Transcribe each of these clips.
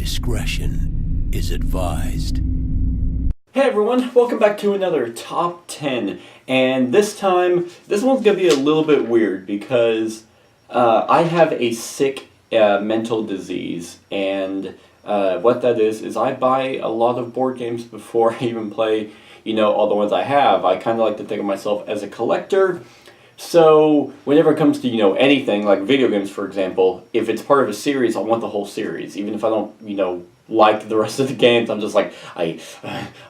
Discretion is advised. Hey everyone, welcome back to another Top 10, and this time, this one's going to be a little bit weird because I have a sick mental disease, and what that is I buy a lot of board games before I even play, all the ones I have. I kind of like to think of myself as a collector. So, whenever it comes to, anything, like video games, for example, if it's part of a series, I want the whole series. Even if I don't, like the rest of the games, I'm just like, I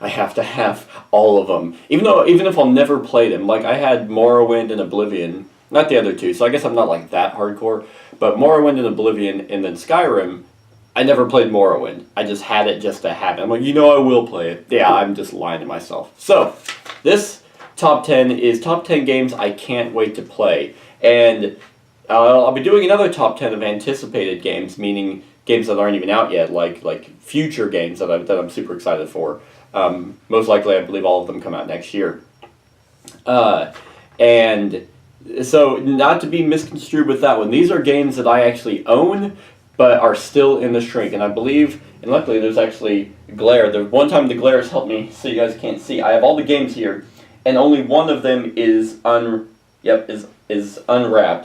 have to have all of them. Even if I'll never play them. Like, I had Morrowind and Oblivion, not the other two, so I guess I'm not, like, that hardcore. But Morrowind and Oblivion, and then Skyrim, I never played Morrowind. I just had it just to have it. I'm like, I will play it. Yeah, I'm just lying to myself. So, this Top 10 is Top 10 games I can't wait to play. And I'll be doing another Top 10 of anticipated games, meaning games that aren't even out yet, like future games that I'm super excited for. Most likely, I believe all of them come out next year. And so, not to be misconstrued with that one, these are games that I actually own, but are still in the shrink. And I believe, and luckily there's actually glare. The one time the glare has helped me, so you guys can't see. I have all the games here, and only one of them is unwrapped,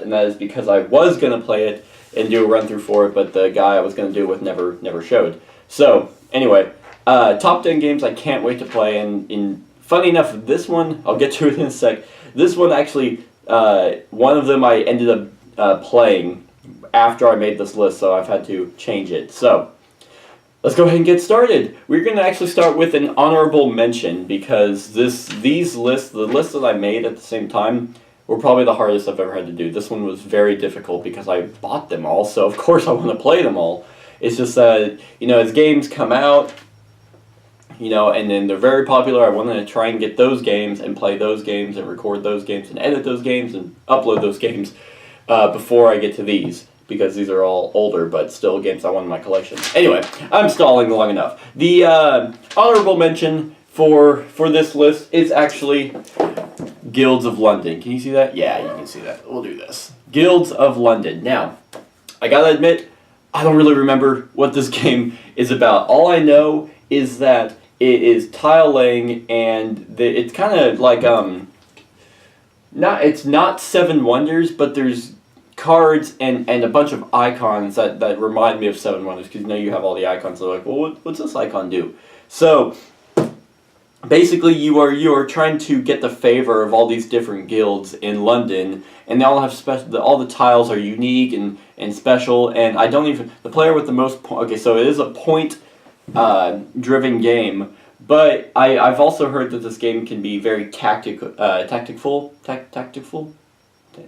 and that is because I was gonna play it and do a run through for it, but the guy I was gonna do it with never showed. So anyway, top 10 games I can't wait to play, and funny enough, this one I'll get to it in a sec. This one actually, one of them I ended up playing after I made this list, so I've had to change it. So let's go ahead and get started. We're going to actually start with an honorable mention because the lists that I made at the same time were probably the hardest I've ever had to do. This one was very difficult because I bought them all, so of course I want to play them all. It's just that, as games come out, and then they're very popular, I want to try and get those games and play those games and record those games and edit those games and upload those games before I get to these, because these are all older, but still games I want in my collection. Anyway, I'm stalling long enough. The honorable mention for this list is actually Guilds of London. Can you see that? Yeah, you can see that. We'll do this. Guilds of London. Now, I gotta admit, I don't really remember what this game is about. All I know is that it is tile laying, and it's kind of like, it's not Seven Wonders, but there's cards and a bunch of icons that remind me of Seven Wonders, because you have all the icons. They're like, well, what's this icon do? So basically, you are trying to get the favor of all these different guilds in London, and they all have all the tiles are unique and special. And the player with the most okay, so it is a point driven game. But I've also heard that this game can be very tactical.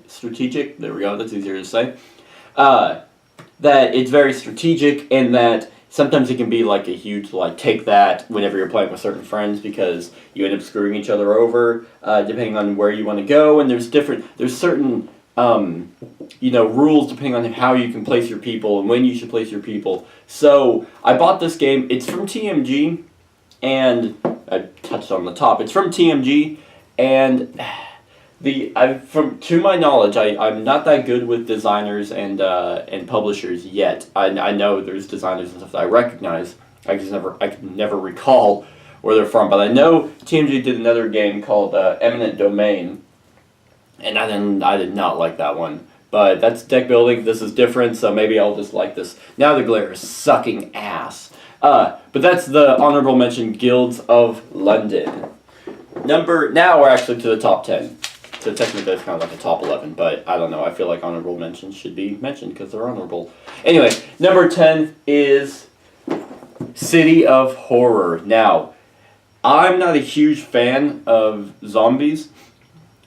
Strategic, there we go, that's easier to say. That it's very strategic, and that sometimes it can be like a huge, take that whenever you're playing with certain friends, because you end up screwing each other over, depending on where you want to go, and there's certain, rules depending on how you can place your people and when you should place your people. So, I bought this game. It's from TMG, and I touched on the top. It's from TMG, and to my knowledge, I'm not that good with designers and publishers yet. I know there's designers and stuff that I recognize. I can never recall where they're from, but I know TMG did another game called Eminent Domain, and I did not like that one. But that's deck building. This is different, so maybe I'll just like this. Now the glare is sucking ass. But that's the honorable mention, Guilds of London. Now we're actually to the top 10. So technically it's kind of like a top 11, but I don't know. I feel like honorable mentions should be mentioned because they're honorable. Anyway, number 10 is City of Horror. Now, I'm not a huge fan of zombies.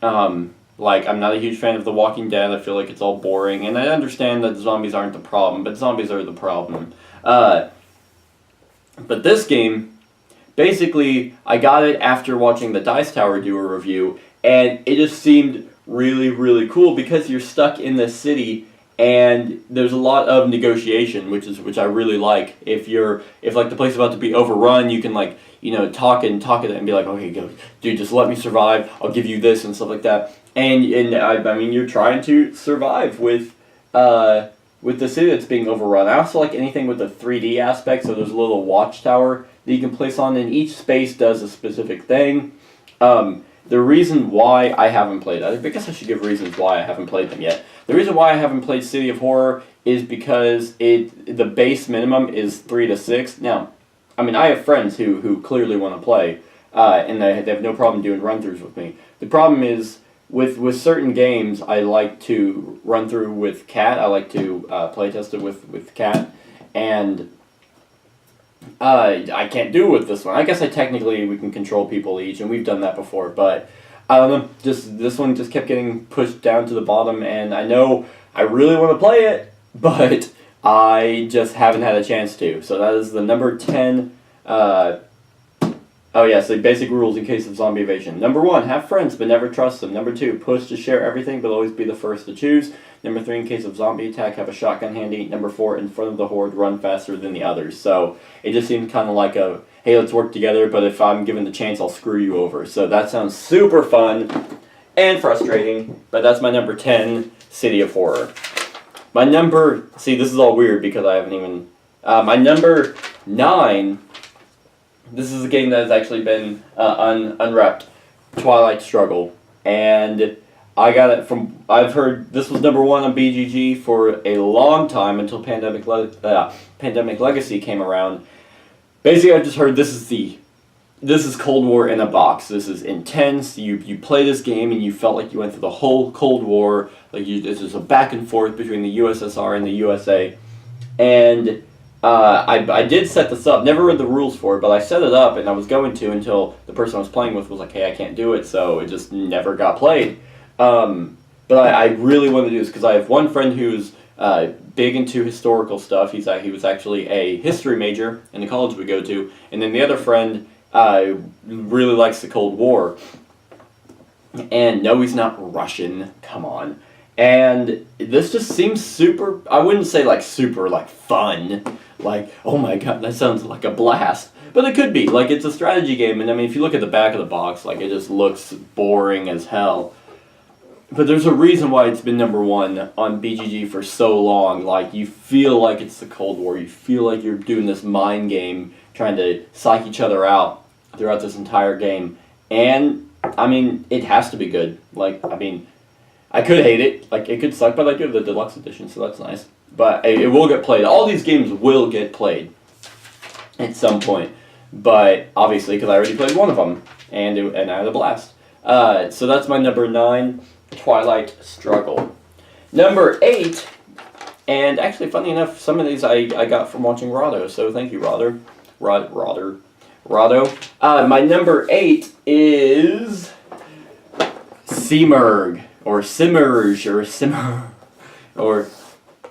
I'm not a huge fan of The Walking Dead. I feel like it's all boring, and I understand that zombies aren't the problem, but zombies are the problem. But this game, basically, I got it after watching the Dice Tower do a review, and it just seemed really, really cool because you're stuck in this city, and there's a lot of negotiation, which I really like. If the place is about to be overrun, you can talk at it and be like, okay, go, dude, just let me survive. I'll give you this and stuff like that. And I mean, you're trying to survive with with the city that's being overrun. I also like anything with the 3D aspect, so there's a little watchtower that you can place on, and each space does a specific thing. The reason why I haven't played, I guess I should give reasons why I haven't played them yet. The reason why I haven't played City of Horror is because the base minimum is 3 to 6. Now, I mean, I have friends who clearly want to play, and they have no problem doing run-throughs with me. The problem is, with certain games, I like to run through with Kat. I like to play test it with Kat, and I can't do it with this one. I guess we can control people each, and we've done that before, but I don't know, this one just kept getting pushed down to the bottom, and I know I really want to play it, but I just haven't had a chance to. So that is the number 10, oh yeah, so basic rules in case of zombie invasion. Number 1, have friends but never trust them. Number 2, push to share everything but always be the first to choose. Number 3, in case of zombie attack, have a shotgun handy. Number 4, in front of the horde, run faster than the others. So it just seems kind of like a, hey, let's work together, but if I'm given the chance, I'll screw you over. So that sounds super fun and frustrating, but that's my number 10, City of Horror. My number, see, this is all weird because I haven't even, my number 9, this is a game that has actually been unwrapped, Twilight Struggle, and I got it from, I've heard this was number 1 on BGG for a long time until Pandemic Legacy came around. Basically, I've just heard this is Cold War in a box. This is intense. You play this game and you felt like you went through the whole Cold War. Like this is a back and forth between the USSR and the USA. And I did set this up. Never read the rules for it, but I set it up and I was going to until the person I was playing with was like, "Hey, I can't do it," so it just never got played. But I really want to do this because I have one friend who's big into historical stuff. He was actually a history major in the college we go to, and then the other friend really likes the Cold War. And no, he's not Russian. Come on. And this just seems super, I wouldn't say like super like fun. Like, oh my god, that sounds like a blast. But it could be. Like, it's a strategy game, and I mean, if you look at the back of the box, like, it just looks boring as hell. But there's a reason why it's been number 1 on BGG for so long. Like, you feel like it's the Cold War. You feel like you're doing this mind game, trying to psych each other out throughout this entire game. And, I mean, it has to be good. Like, I mean, I could hate it. Like, it could suck, but I do have the deluxe edition, so that's nice. But it will get played. All these games will get played at some point. But, obviously, because I already played one of them, and I had a blast. So that's my number 9. Twilight Struggle. Number 8, and actually, funny enough, some of these I got from watching Rado, so thank you, Rado. My number 8 is Simmerg, or Simmerge, or Simmer, or,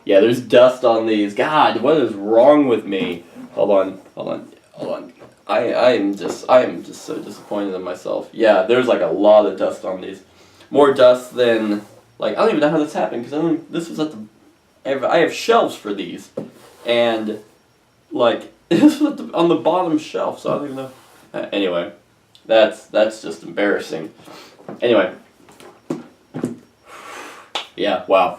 yeah, there's dust on these. God, what is wrong with me? Hold on. I am just so disappointed in myself. Yeah, there's like a lot of dust on these. More dust than, like, I don't even know how this happened, because this was at the, I have shelves for these, and, like, this was on the bottom shelf, so I don't even know. Anyway, that's just embarrassing. Anyway. Yeah, wow.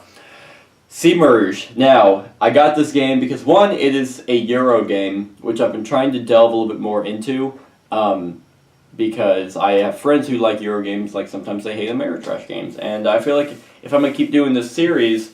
Seamerge. Now, I got this game because, 1, it is a Euro game, which I've been trying to delve a little bit more into, because I have friends who like Euro games, like sometimes they hate Ameritrash games, and I feel like if I'm going to keep doing this series,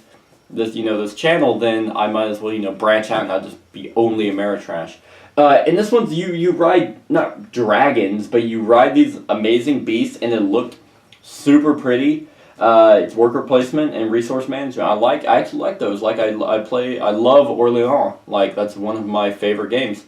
this channel, then I might as well, branch out and not just be only Ameritrash. And this one's, you ride, not dragons, but you ride these amazing beasts, and it looked super pretty. It's worker placement and resource management. I actually like those. Like, I love Orleans. Like, that's one of my favorite games.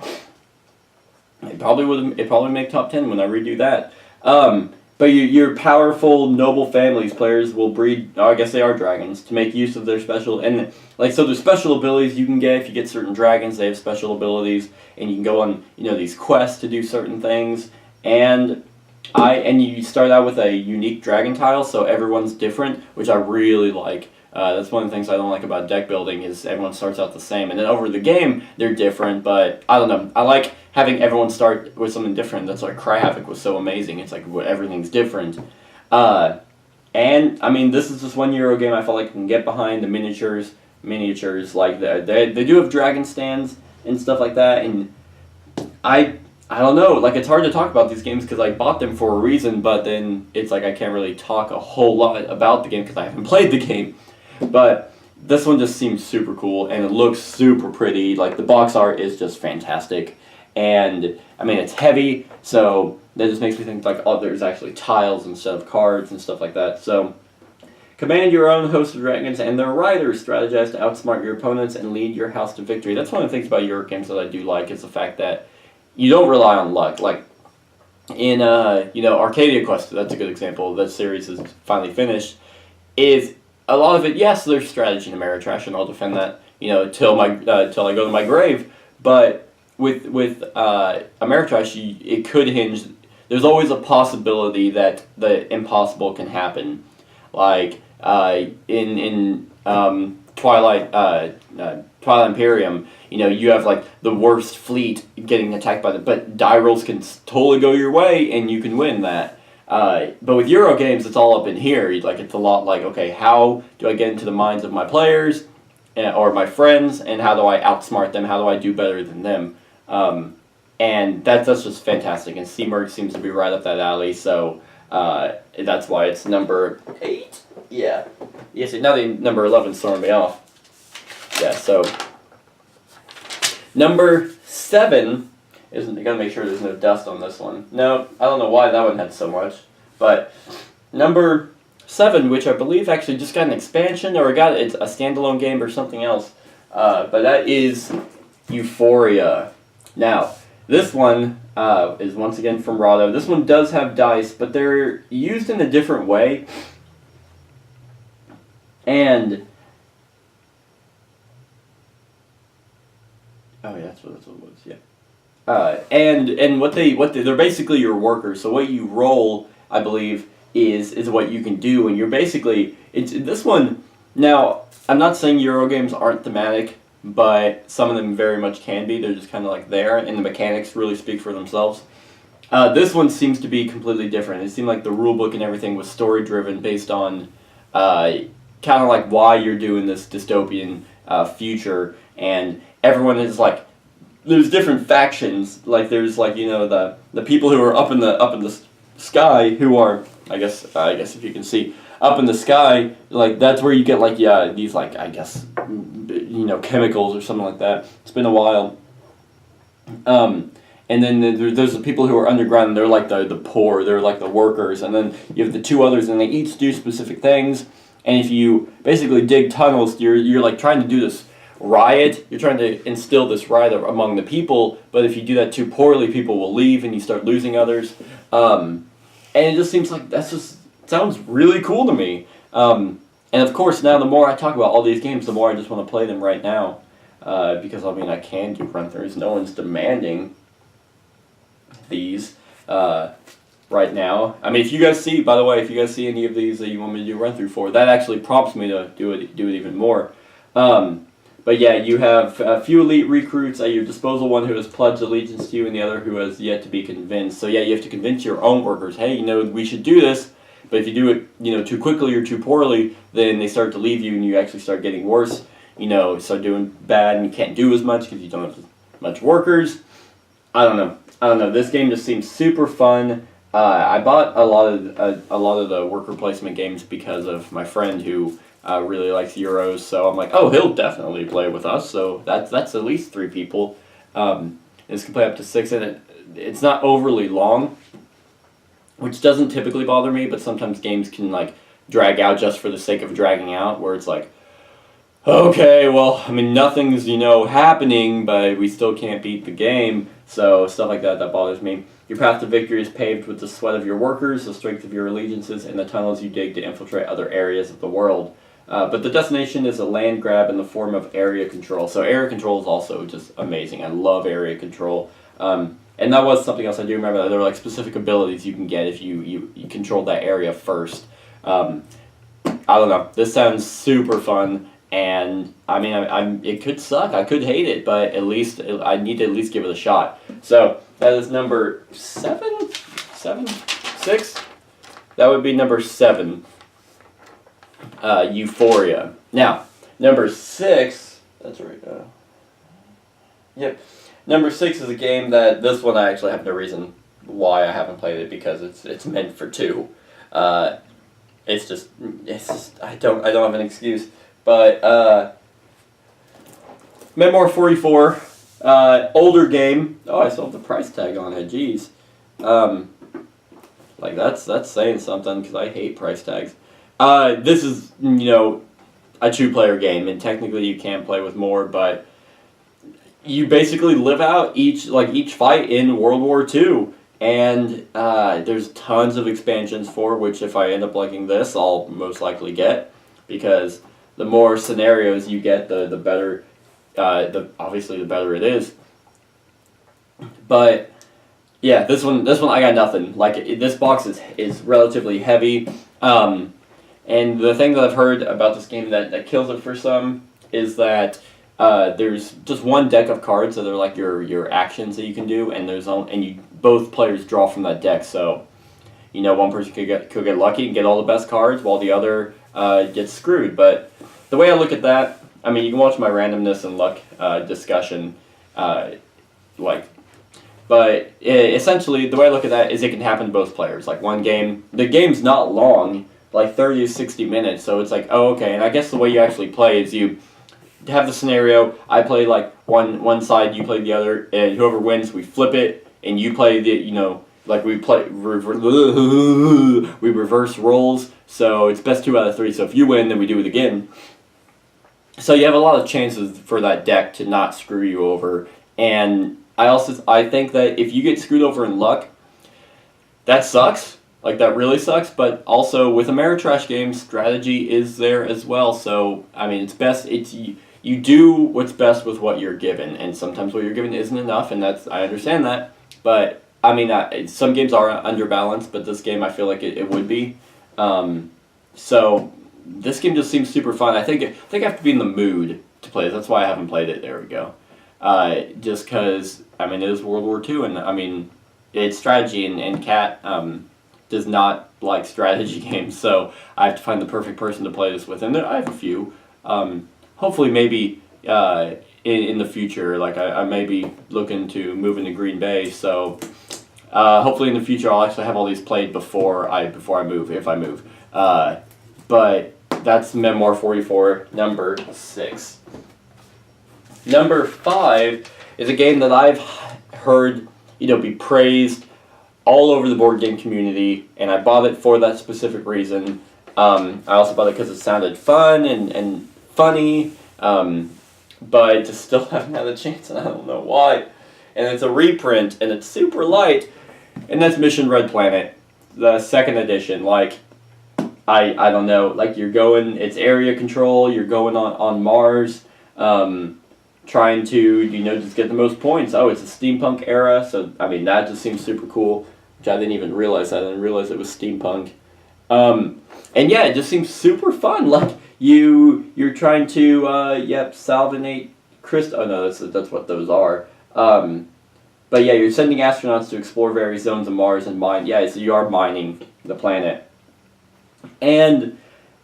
It probably make top 10 when I redo that. But your powerful, noble families players will breed, I guess they are dragons, to make use of their special, and so there's special abilities you can get. If you get certain dragons, they have special abilities, and you can go on, these quests to do certain things, and you start out with a unique dragon tile, so everyone's different, which I really like. That's one of the things I don't like about deck building, is everyone starts out the same, and then over the game, they're different, but I don't know. I like having everyone start with something different. That's why Cry Havoc was so amazing. It's like everything's different. And, I mean, this is just one Euro game I felt like I can get behind. The miniatures miniatures. Like they do have dragon stands and stuff like that, and I don't know, like it's hard to talk about these games because I bought them for a reason, but then it's like I can't really talk a whole lot about the game because I haven't played the game. But this one just seems super cool and it looks super pretty. Like the box art is just fantastic, and I mean it's heavy, so that just makes me think like, oh, there's actually tiles instead of cards and stuff like that. So command your own host of dragons and their riders, strategize to outsmart your opponents and lead your house to victory. That's one of the things about Euro games that I do like, is the fact that you don't rely on luck. Like in Arcadia Quest, that's a good example. That series is finally finished. Is a lot of it, yes, there's strategy in Ameritrash, and I'll defend that, till I go to my grave. But with Ameritrash, it could hinge. There's always a possibility that the impossible can happen, like in Twilight Imperium. You have like the worst fleet getting attacked by but die rolls can totally go your way and you can win that. But with Euro games, it's all up in here. Like it's a lot like, okay, how do I get into the minds of my players or my friends, and how do I outsmart them? How do I do better than them? And that's just fantastic. And Seamerg seems to be right up that alley. So that's why it's number 8. Yeah. Yes. Now the number 11's throwing me off. Yeah. So. Number 7 isn't. You gotta make sure there's no dust on this one. No, I don't know why that one had so much. But number 7, which I believe actually just got an expansion, or it's a standalone game or something else. But that is Euphoria. Now, this one is once again from Rahdo. This one does have dice, but they're used in a different way. And oh yeah, that's what it was. Yeah. And what they're basically your workers. So what you roll, I believe, is what you can do, and you're basically this one. Now, I'm not saying Euro games aren't thematic, but some of them very much can be. They're just kind of like there, and the mechanics really speak for themselves. This one seems to be completely different. It seemed like the rulebook and everything was story driven, based on kind of like why you're doing this dystopian future, and everyone is like, there's different factions. Like there's like the people who are up in the sky, who are I guess if you can see up in the sky, like that's where you get like these like I guess chemicals or something like that. It's been a while. And then there's the people who are underground, and they're like the poor, they're like the workers, and then you have the 2 others, and they each do specific things. And if you basically dig tunnels, you're like trying to do this riot. You're trying to instill this riot among the people, but if you do that too poorly, people will leave, and you start losing others. And it just seems like sounds really cool to me. And of course, now the more I talk about all these games, the more I just want to play them right now, because I can do run-throughs. No one's demanding these right now. I mean, if you guys see, by the way, if you guys see any of these that you want me to do run through for, that actually prompts me to do it even more. But yeah, you have a few elite recruits at your disposal, one who has pledged allegiance to you and the other who has yet to be convinced. So yeah, you have to convince your own workers, hey, we should do this, but if you do it, too quickly or too poorly, then they start to leave you and you actually start getting worse, start doing bad and you can't do as much because you don't have as much workers. I don't know. This game just seems super fun. I bought a lot of the worker placement games because of my friend who really likes Euros. So I'm like, oh, he'll definitely play with us. So that's at least 3 people. This can play up to 6, and it's not overly long, which doesn't typically bother me. But sometimes games can like drag out just for the sake of dragging out, where it's like, okay, well, nothing's happening, but we still can't beat the game. So stuff like that bothers me. Your path to victory is paved with the sweat of your workers, the strength of your allegiances, and the tunnels you dig to infiltrate other areas of the world. But the destination is a land grab in the form of area control. So area control is also just amazing. I love area control. And that was something else I do remember. There were like specific abilities you can get if you controlled that area first. I don't know. This sounds super fun. And it could suck. I could hate it, but at least I need to at least give it a shot. So that is number 7, 6. That would be number 7. Euphoria. Now, Number 6. That's right. Yep. Number 6 is a game that this one I actually have no reason why I haven't played it because it's meant for 2. It's just I don't have an excuse. But Memoir 44, older game. Oh, I still have the price tag on it. Jeez. Like that's saying something because I hate price tags. This is a 2-player game, and technically you can play with more, but you basically live out each fight in World War II, and there's tons of expansions for which if I end up liking this, I'll most likely get, because the more scenarios you get, the better. Obviously the better it is. But yeah, this one I got nothing. Like this box is relatively heavy. And the thing that I've heard about this game that kills it for some is that there's just one deck of cards that are like your actions that you can do, and both players draw from that deck. So, one person could get lucky and get all the best cards, while the other gets screwed. But the way I look at that, I mean, you can watch my randomness and luck discussion, but essentially the way I look at that is it can happen to both players. Like one game, the game's not long, like 30 to 60 minutes, so it's like, oh, okay. And I guess the way you actually play is you have the scenario, I play like one side, you play the other, and whoever wins, we flip it, and you play we reverse roles, so it's best 2 out of 3, so if you win, then we do it again. So you have a lot of chances for that deck to not screw you over, and I think that if you get screwed over in luck, that sucks. Like, that really sucks, but also with Ameritrash games, strategy is there as well. So, I mean, you do what's best with what you're given, and sometimes what you're given isn't enough, and I understand that. But, I mean, some games are underbalanced, but this game I feel like it would be. So, this game just seems super fun. I think I have to be in the mood to play it. That's why I haven't played it. There we go. Just because, I mean, it is World War II, and, I mean, it's strategy, and Kat does not like strategy games, so I have to find the perfect person to play this with. And I have a few. Hopefully, maybe in the future, like I may be looking to move into Green Bay, so hopefully in the future I'll actually have all these played before I move, if I move. But that's Memoir 44, number 6. Number 5 is a game that I've heard be praised all over the board game community, and I bought it for that specific reason. I also bought it because it sounded fun and funny, but I just still haven't had a chance, and I don't know why. And it's a reprint, and it's super light, and that's Mission Red Planet, the 2nd edition. Like, I don't know, like it's area control, you're going on Mars, trying to, just get the most points. Oh, it's a steampunk era, so, I mean, that just seems super cool, which I didn't even realize that. I didn't realize it was steampunk. And yeah, it just seems super fun. Like, you're trying to, salvinate crystal. Oh, no, that's what those are. But yeah, you're sending astronauts to explore various zones of Mars and mine. Yeah, so you are mining the planet. And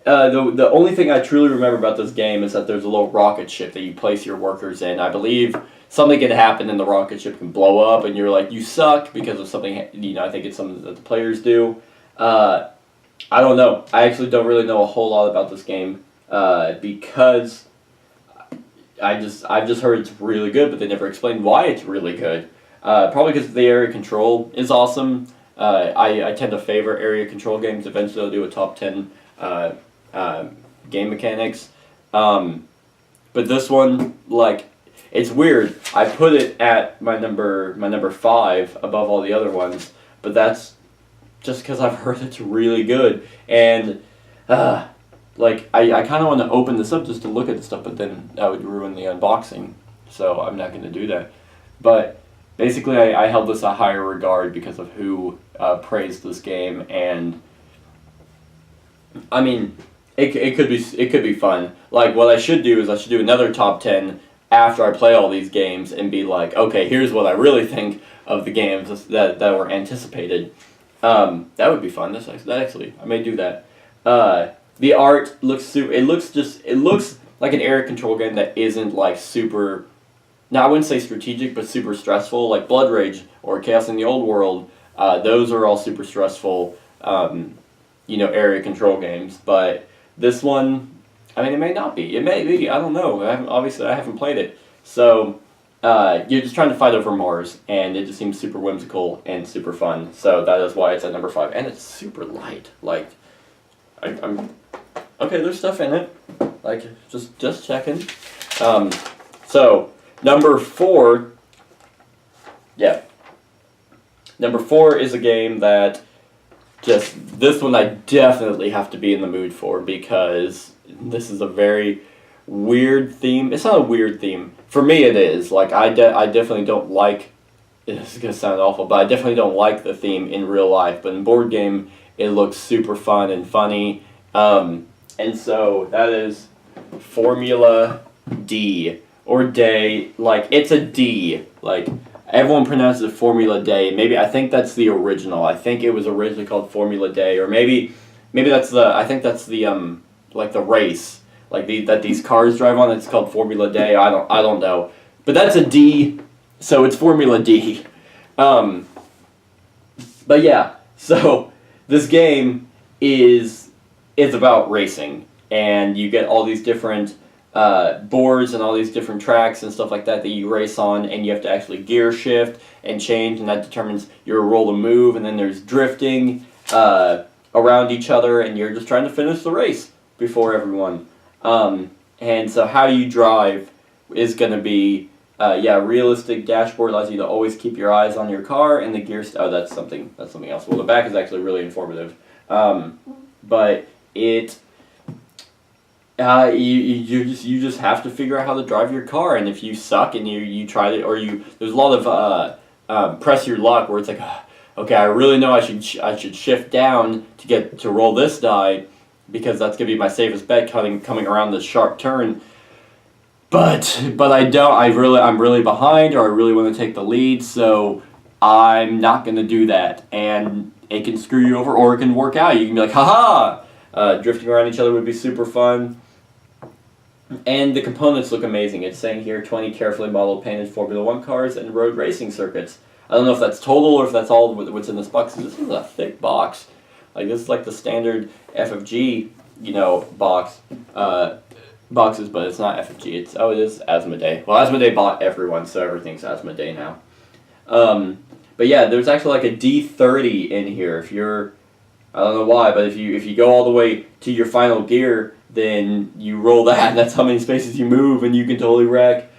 the only thing I truly remember about this game is that there's a little rocket ship that you place your workers in. I believe something can happen and the rocket ship can blow up, and you're like, you suck because of something, I think it's something that the players do. I don't know. I actually don't really know a whole lot about this game because I've just heard it's really good, but they never explained why it's really good. Probably because the area control is awesome. I tend to favor area control games. Eventually I'll do a top 10 game mechanics. But this one, like, it's weird. I put it at my number 5 above all the other ones, but that's just because I've heard it's really good. And like, I kind of want to open this up just to look at the stuff, but then that would ruin the unboxing, so I'm not going to do that. But basically, I held this a higher regard because of who praised this game, and I mean, it could be fun. Like, what I should do is I should do another top 10 after I play all these games and be like, okay, here's what I really think of the games that were anticipated. That would be fun. That actually, I may do that. The art looks super. It looks like an area control game that isn't like super. Now I wouldn't say strategic, but super stressful, like Blood Rage or Chaos in the Old World. Those are all super stressful, area control games. But this one, I mean, it may not be. It may be. I don't know. I haven't played it. So you're just trying to fight over Mars, and it just seems super whimsical and super fun. So that is why it's at number 5, and it's super light. Like, I'm okay. There's stuff in it. Like, just checking. So number 4. Yeah. Number 4 is a game that this one I definitely have to be in the mood for, because this is a very weird theme. It's not a weird theme. For me it is. Like, I definitely don't like, this is going to sound awful, but I definitely don't like the theme in real life. But in board game, it looks super fun and funny. And so that is Formula D. Or Day. Like, it's a D. Like, everyone pronounces it Formula Day. Maybe, I think that's the original. I think it was originally called Formula Day. Or maybe that's I think that's the, like the race. Like, that these cars drive on. It's called Formula Day. I don't know. But that's a D, so it's Formula D. But yeah, so this game is about racing. And you get all these different boards and all these different tracks and stuff like that you race on, and you have to actually gear shift and change, and that determines your roll to move. And then there's drifting around each other, and you're just trying to finish the race before everyone. And so how you drive is going to be realistic dashboard allows you to always keep your eyes on your car, and the gear that's something else. Well, the back is actually really informative, but it. You just have to figure out how to drive your car, and if you suck and you try to, there's a lot of press your luck where it's like, okay, I really know I should shift down to roll this die, because that's gonna be my safest bet coming around this sharp turn. But I don't. I'm really behind, or I really want to take the lead, so I'm not gonna do that, and it can screw you over, or it can work out. You can be like, haha. Drifting around each other would be super fun. And the components look amazing. It's saying here 20 carefully modeled painted Formula 1 cars and road racing circuits. I don't know if that's total or if that's all what's in this box. This is a thick box. Like, this is like the standard FFG, box. Boxes, but it's not FFG. It is Asmodee. Well, Asmodee bought everyone, so everything's Asmodee now. But yeah, there's actually like a D30 in here. If you're, I don't know why, but if you go all the way to your final gear, then you roll that, and that's how many spaces you move, and you can totally wreck.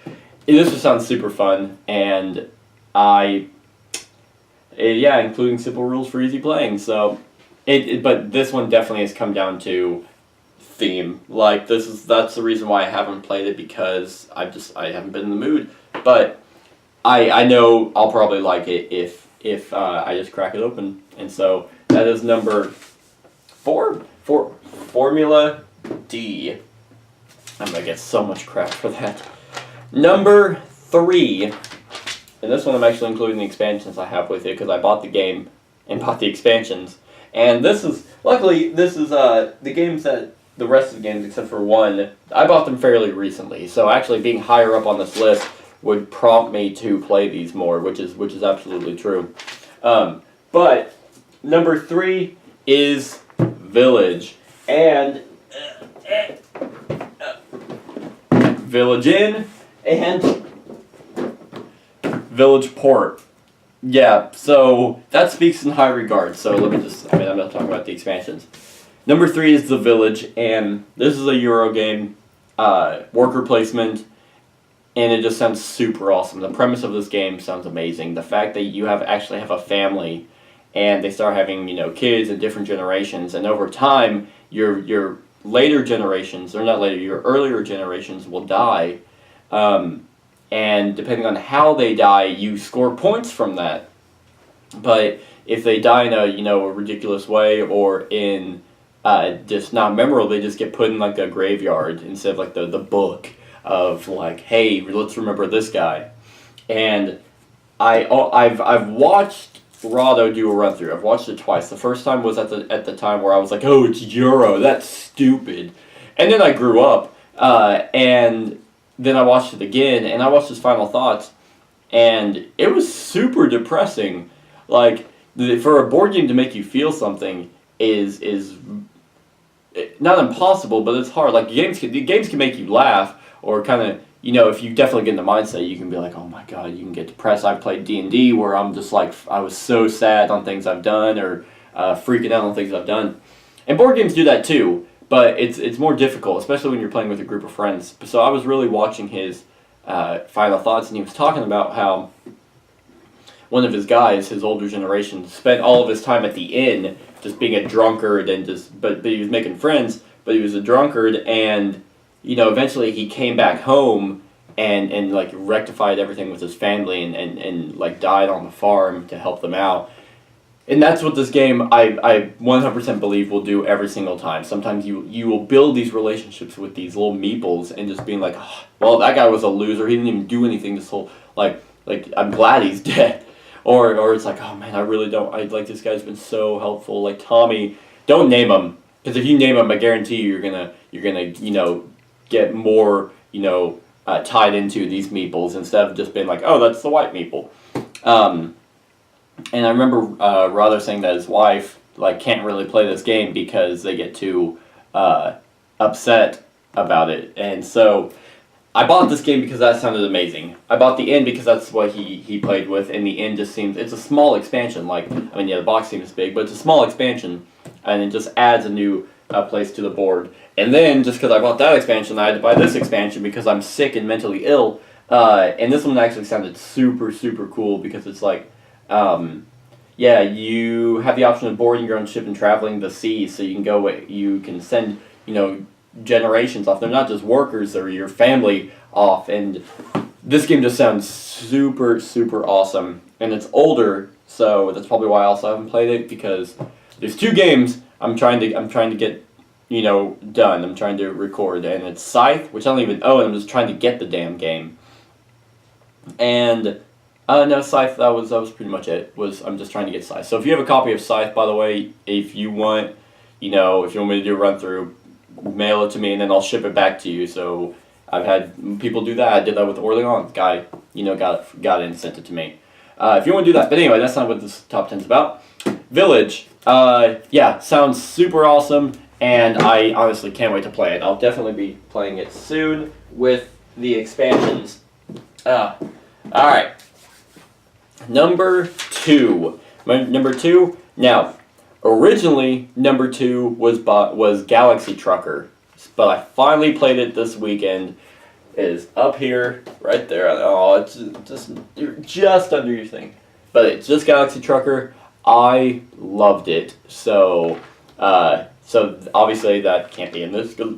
This just sounds super fun, and including simple rules for easy playing. So, but this one definitely has come down to theme. Like, that's the reason why I haven't played it, because I haven't been in the mood. But I know I'll probably like it if I just crack it open. And so that is number 4 for Formula D. I'm gonna get so much crap for that. Number 3, and this one I'm actually including the expansions I have with it, because I bought the game and bought the expansions. And luckily this is the games that the rest of the games except for one, I bought them fairly recently. So actually being higher up on this list would prompt me to play these more, which is absolutely true. But number 3 is Village, and Village Inn and Village Port. Yeah, so that speaks in high regard. So I'm not talking about the expansions. Number 3 is The Village, and this is a Euro game, worker placement, and it just sounds super awesome. The premise of this game sounds amazing. The fact that you actually have a family, and they start having kids in different generations, and over time your later generations, or not later, your earlier generations will die, and depending on how they die, you score points from that. But if they die in a ridiculous way, or in just not memorable, they just get put in like a graveyard instead of like the book of like, hey, let's remember this guy. And I've watched Rado do a run through. I've watched it twice. The first time was at the time where I was like, oh, it's Euro, that's stupid. And then I grew up And then I watched it again, and I watched his final thoughts, and it was super depressing. Like, for a board game to make you feel something is not impossible, but it's hard. Like, games can make you laugh, or kind of, if you definitely get in the mindset, you can be like, oh my god, you can get depressed. I've played D&D where I'm just like, I was so sad on things I've done, or freaking out on things I've done. And board games do that too, but it's more difficult, especially when you're playing with a group of friends. So I was really watching his final thoughts, and he was talking about how one of his guys, his older generation, spent all of his time at the inn just being a drunkard, and but he was making friends, but he was a drunkard, and eventually he came back home and like rectified everything with his family, and like died on the farm to help them out. And that's what this game, I 100% believe, will do every single time. Sometimes you will build these relationships with these little meeples, and just being like, oh, well, that guy was a loser. He didn't even do anything this whole, like I'm glad he's dead. Or it's like, oh man, I really don't, this guy's been so helpful. Like Tommy, don't name him, because if you name him, I guarantee you're gonna get more tied into these meeples, instead of just being like, oh, that's the white meeple. And I remember Rother saying that his wife can't really play this game because they get too upset about it. And so I bought this game because that sounded amazing. I bought the inn because that's what he played with, and the inn just seems, it's a small expansion. The box seems big, but it's a small expansion, and it just adds a new place to the board. And then, just because I bought that expansion, I had to buy this expansion because I'm sick and mentally ill. And this one actually sounded super, super cool, because it's like, you have the option of boarding your own ship and traveling the seas, so you can send, generations off. They're not just workers, or your family off, and this game just sounds super, super awesome. And it's older, so that's probably why I also haven't played it, because there's 2 games I'm trying to get, done. I'm trying to record, and it's Scythe, which I don't even own. I'm just trying to get the damn game. And no, Scythe, that was pretty much it. I'm just trying to get Scythe. So if you have a copy of Scythe, by the way, if you want me to do a run through, mail it to me, and then I'll ship it back to you. So I've had people do that. I did that with Orleans. Guy, got it and sent it to me. If you want to do that. But anyway, that's not what this top 10's about. Village. Sounds super awesome, and I honestly can't wait to play it. I'll definitely be playing it soon with the expansions. Alright. Number 2. Number 2. Now, originally, number 2 was Galaxy Trucker, but I finally played it this weekend. It is up here, right there. Oh, it's just under your thing. But it's just Galaxy Trucker. I loved it. So obviously that can't be in this, because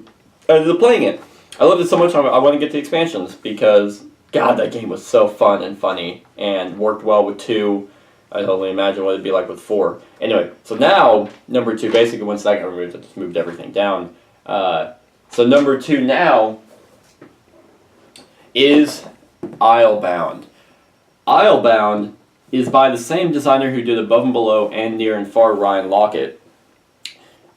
I ended up playing it. I loved it so much, I want to get the expansions, because God, that game was so fun and funny, and worked well with 2. I can only imagine what it'd be like with 4. Anyway, so now, number 2, basically once that got removed, I just moved everything down. So number 2 now is Islebound. Islebound is by the same designer who did Above and Below and Near and Far, Ryan Lockett.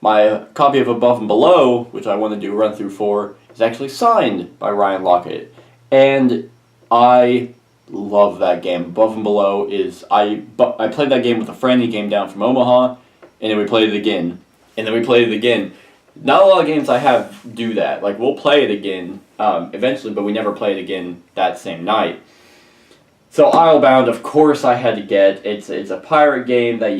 My copy of Above and Below, which I want to do a run through for, is actually signed by Ryan Lockett. And I love that game. Above and Below is, I played that game with a friend. He came down from Omaha, and then we played it again. And then we played it again. Not a lot of games I have do that. We'll play it again eventually, but we never play it again that same night. So Islebound, of course, I had to get. It's a pirate game that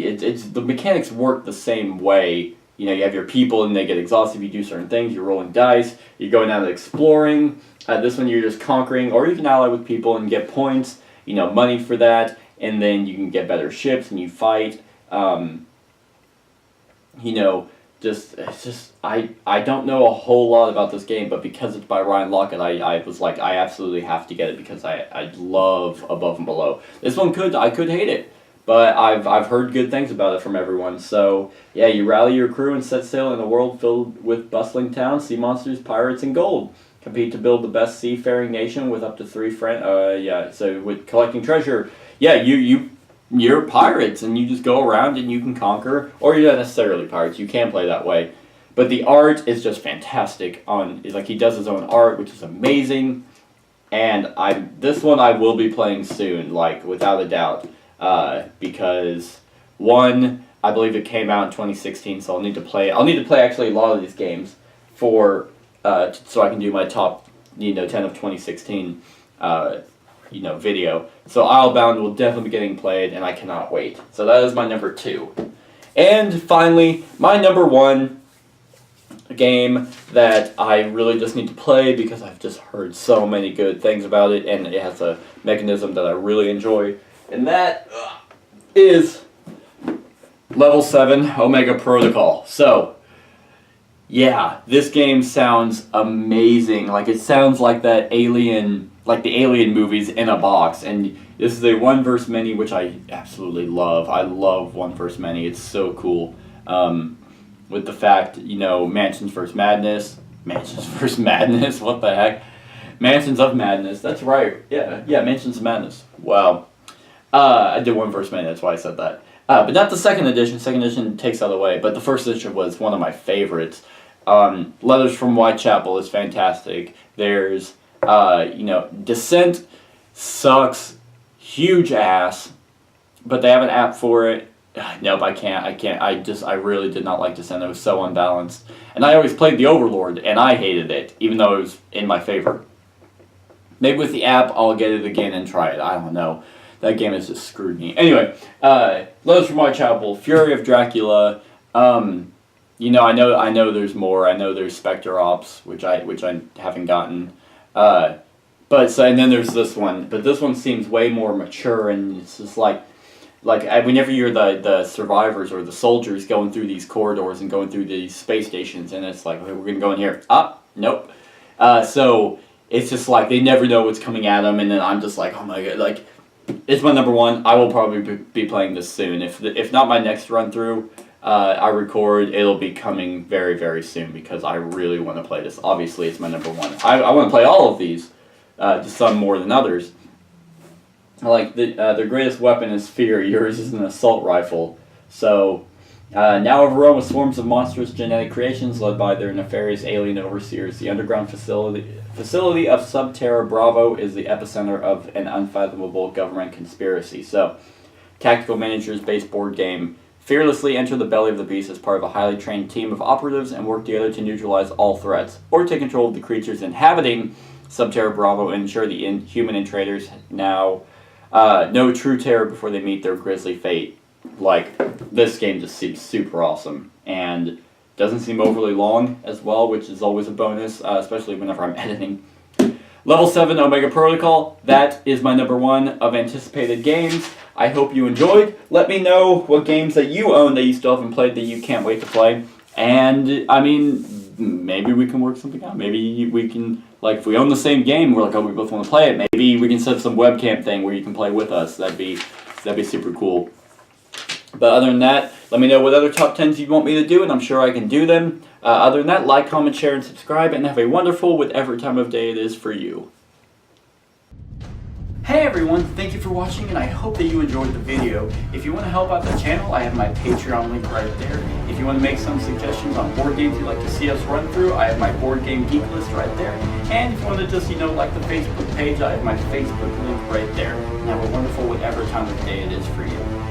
the mechanics work the same way. You have your people, and they get exhausted if you do certain things. You're rolling dice. You're going out exploring. This one you're just conquering, or you can ally with people and get points. Money for that, and then you can get better ships and you fight. I don't know a whole lot about this game, but because it's by Ryan Lockett, I was like, I absolutely have to get it, because I love Above and Below. This one I could hate it, but I've heard good things about it from everyone. So yeah, you rally your crew and set sail in a world filled with bustling towns, sea monsters, pirates, and gold. Compete to build the best seafaring nation with up to 3 friends. So with collecting treasure, you're pirates, and you just go around and you can conquer, or you're not necessarily pirates. You can play that way, But the art is just fantastic. Like he does his own art, which is amazing. And this one I will be playing soon, like without a doubt, because one, I believe it came out in 2016, so I'll need to play actually a lot of these games for so I can do my top 10 of 2016 video. So Islebound will definitely be getting played, and I cannot wait. So that is my number 2. And finally, my number 1 game that I really just need to play because I've just heard so many good things about it, and it has a mechanism that I really enjoy, and that is Level 7 Omega Protocol. So, yeah, this game sounds amazing. Like, it sounds like the Alien movies in a box. And this is a one verse many, which I absolutely love. I love one verse many. It's so cool. With the fact, Mansions vs. Madness. What the heck? Mansions of Madness. That's right. Yeah, Mansions of Madness. Wow. I did one verse many, that's why I said that. But not the second edition. Second edition takes that away. But the first edition was one of my favorites. Letters from Whitechapel is fantastic. There's, Descent sucks huge ass, but they have an app for it. Nope, I can't. I really did not like Descent. It was so unbalanced. And I always played the Overlord, and I hated it, even though it was in my favor. Maybe with the app, I'll get it again and try it. I don't know. That game has just screwed me. Anyway, Letters from Whitechapel, Fury of Dracula. I know there's more. I know there's Spectre Ops, which I haven't gotten. And then there's this one, but this one seems way more mature, and it's just like whenever you're the survivors or the soldiers going through these corridors and going through these space stations, and it's like, okay, we're gonna go in here. Nope. So it's just like they never know what's coming at them, and then I'm just like, oh my god, like it's my number 1. I will probably be playing this soon. If not my next run through, I record, it'll be coming very, very soon because I really want to play this. Obviously, it's my number 1. I want to play all of these, just some more than others. Like, their greatest weapon is fear. Yours is an assault rifle. So, now overrun with swarms of monstrous genetic creations led by their nefarious alien overseers, the underground facility of Subterra Bravo is the epicenter of an unfathomable government conspiracy. So, tactical miniatures based board game. Fearlessly enter the belly of the beast as part of a highly trained team of operatives and work together to neutralize all threats, or take control of the creatures inhabiting Subterra Bravo and ensure the inhuman invaders now know true terror before they meet their grisly fate. Like, this game just seems super awesome, and doesn't seem overly long as well, which is always a bonus, especially whenever I'm editing. Level 7 Omega Protocol, that is my number 1 of anticipated games. I hope you enjoyed. Let me know what games that you own that you still haven't played that you can't wait to play. And, maybe we can work something out. Maybe we can, like, if we own the same game, we're like, oh, we both want to play it. Maybe we can set up some webcam thing where you can play with us. That'd be super cool. But other than that, let me know what other top 10s you want me to do, and I'm sure I can do them. Other than that, like, comment, share, and subscribe, and have a wonderful whatever time of day it is for you. Hey everyone, thank you for watching, and I hope that you enjoyed the video. If you want to help out the channel, I have my Patreon link right there. If you want to make some suggestions on board games you'd like to see us run through, I have my board game geek list right there. And if you want to just, like the Facebook page, I have my Facebook link right there. And have a wonderful whatever time of day it is for you.